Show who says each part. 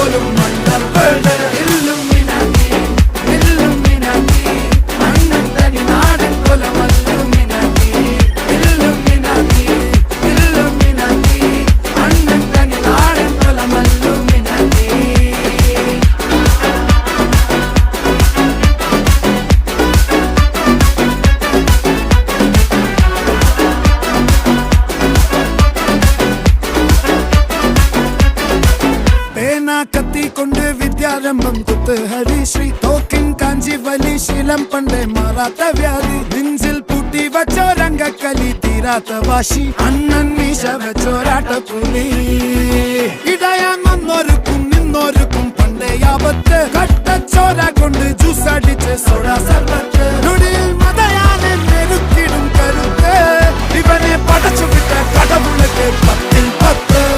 Speaker 1: പോലും മണ്ടപ്പേട് Illuminati Illuminati അണ്ണൻ തനി നാടൻ കൊലമല്ലുമിനാറ്റി ഇല്ലുമിനാറ്റി ഇല്ലുമിനാറ്റി അണ്ണൻ തനി നാടൻ കൊലമല്ലുമിനാറ്റി. കത്തി കൊണ്ട് വിദ്യാരംഭം കുത്ത് ഹരിശ്രീ തോക്കിൻ കാഞ്ചി വലി ശീലം പണ്ടേ മാറാത്ത വ്യാധി നെഞ്ചിൽ പൂട്ടി വച്ചോരംഗക്കലി തീരാത്ത വാശി അണ്ണൻ മീശ വെച്ചോരാട്ട പുലി ഇടയാൻ വന്നോർക്കും നിന്നോർക്കും പണ്ടേ ആപത്ത് കട്ടച്ചോര കൊണ്ട് ജ്യൂസ് അടിച്ച് സോഡ